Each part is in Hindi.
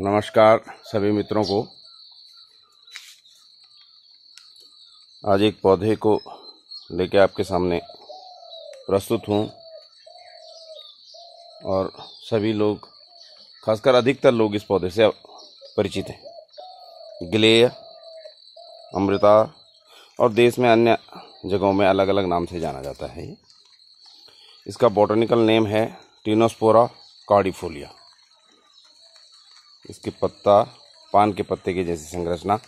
नमस्कार सभी मित्रों को। आज एक पौधे को लेके आपके सामने प्रस्तुत हूँ और सभी लोग, खासकर अधिकतर लोग इस पौधे से परिचित हैं। गिलेय, अमृता और देश में अन्य जगहों में अलग अलग नाम से जाना जाता है। इसका बॉटनिकल नेम है टिनोस्पोरा कार्डिफोलिया। इसके पत्ता पान के पत्ते की जैसी संरचना।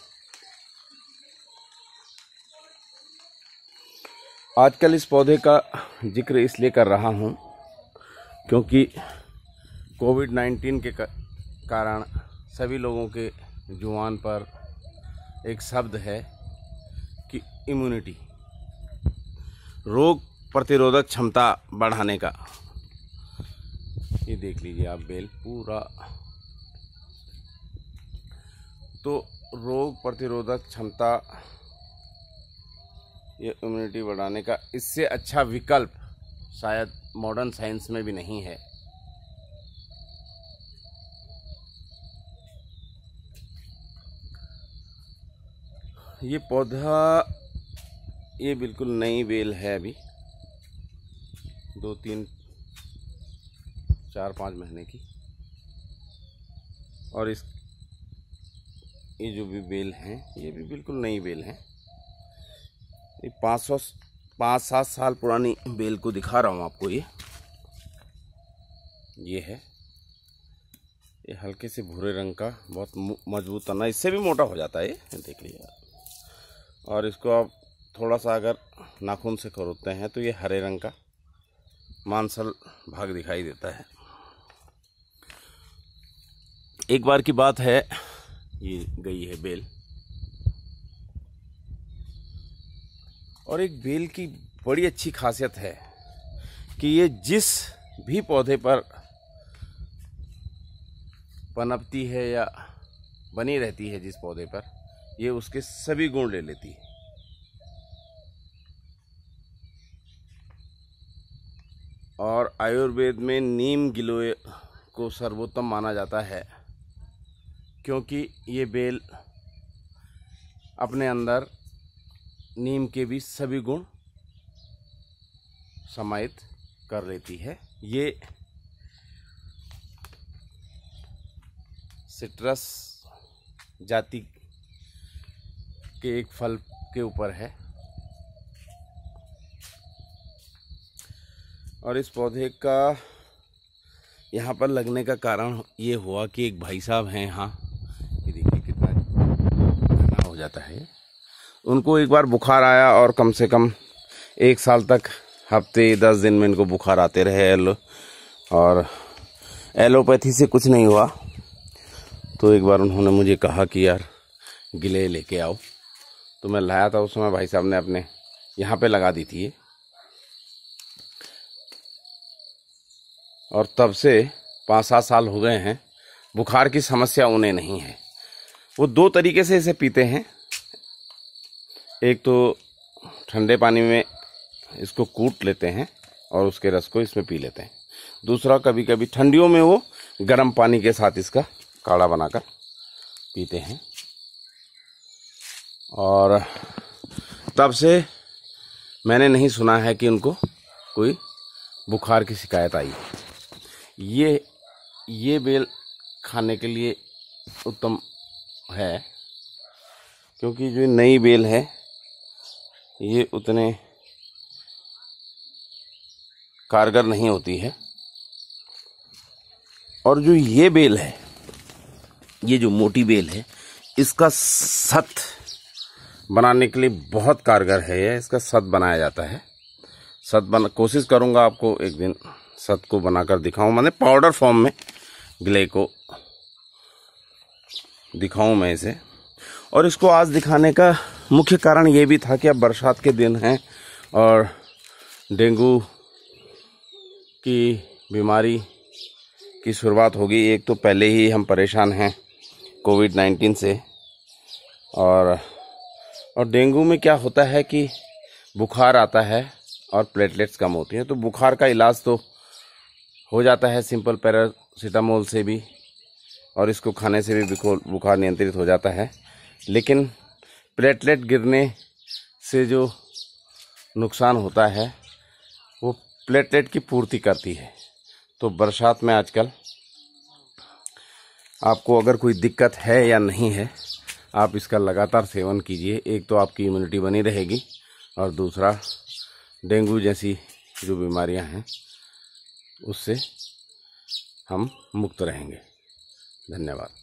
आजकल इस पौधे का जिक्र इसलिए कर रहा हूँ क्योंकि कोविड-19 के कारण सभी लोगों के जुबान पर एक शब्द है कि इम्यूनिटी, रोग प्रतिरोधक क्षमता बढ़ाने का। ये देख लीजिए आप बेल पूरा। तो रोग प्रतिरोधक क्षमता, ये इम्यूनिटी बढ़ाने का, इससे अच्छा विकल्प शायद मॉडर्न साइंस में भी नहीं है। ये पौधा, ये बिल्कुल नई बेल है, अभी 2, 3, 4, 5 महीने की। और ये जो भी बेल हैं, ये भी बिल्कुल नई बेल हैं। ये 5-7 साल पुरानी बेल को दिखा रहा हूँ आपको। ये है, ये हल्के से भूरे रंग का, बहुत मजबूत तना, इससे भी मोटा हो जाता है ये, देख लीजिए। और इसको आप थोड़ा सा अगर नाखून से खरोदते हैं तो ये हरे रंग का मांसल भाग दिखाई देता है। एक बार की बात है, ये गई है बेल। और एक बेल की बड़ी अच्छी खासियत है कि ये जिस भी पौधे पर पनपती है या बनी रहती है, जिस पौधे पर, ये उसके सभी गुण ले लेती है। और आयुर्वेद में नीम गिलोय को सर्वोत्तम माना जाता है क्योंकि ये बेल अपने अंदर नीम के भी सभी गुण समाहित कर लेती है। ये सिट्रस जाति के एक फल के ऊपर है। और इस पौधे का यहाँ पर लगने का कारण ये हुआ कि एक भाई साहब हैं यहाँ, ये देखिए कितना घना हो जाता है। उनको एक बार बुखार आया और कम से कम 1 साल तक हफ्ते 10 दिन में इनको बुखार आते रहे। और एलोपैथी से कुछ नहीं हुआ। तो एक बार उन्होंने मुझे कहा कि यार गिले लेके आओ। तो मैं लाया था। उस समय भाई साहब ने अपने यहाँ पे लगा दी थी। और तब से 5-7 साल हो गए हैं, बुखार की समस्या उन्हें नहीं है। वो 2 तरीके से इसे पीते हैं। एक तो ठंडे पानी में इसको कूट लेते हैं और उसके रस को इसमें पी लेते हैं। दूसरा, कभी कभी ठंडियों में वो गर्म पानी के साथ इसका काढ़ा बनाकर पीते हैं। और तब से मैंने नहीं सुना है कि उनको कोई बुखार की शिकायत आई। ये बेल खाने के लिए उत्तम है क्योंकि जो नई बेल है ये उतने कारगर नहीं होती है। और जो ये बेल है, ये जो मोटी बेल है, इसका सत बनाने के लिए बहुत कारगर है। इसका सत बनाया जाता है। कोशिश करूंगा आपको एक दिन सत को बनाकर दिखाऊं, मैंने पाउडर फॉर्म में गिले को दिखाऊं मैं इसे। और इसको आज दिखाने का मुख्य कारण ये भी था कि अब बरसात के दिन हैं और डेंगू की बीमारी की शुरुआत होगी। एक तो पहले ही हम परेशान हैं कोविड-19 से। और डेंगू में क्या होता है कि बुखार आता है और प्लेटलेट्स कम होती हैं। तो बुखार का इलाज तो हो जाता है सिंपल पैरासीटामोल से भी, और इसको खाने से भी बुखार नियंत्रित हो जाता है। लेकिन प्लेटलेट गिरने से जो नुकसान होता है वो प्लेटलेट की पूर्ति करती है। तो बरसात में आजकल आपको अगर कोई दिक्कत है या नहीं है, आप इसका लगातार सेवन कीजिए। एक तो आपकी इम्यूनिटी बनी रहेगी और दूसरा डेंगू जैसी जो बीमारियां हैं उससे हम मुक्त रहेंगे। धन्यवाद।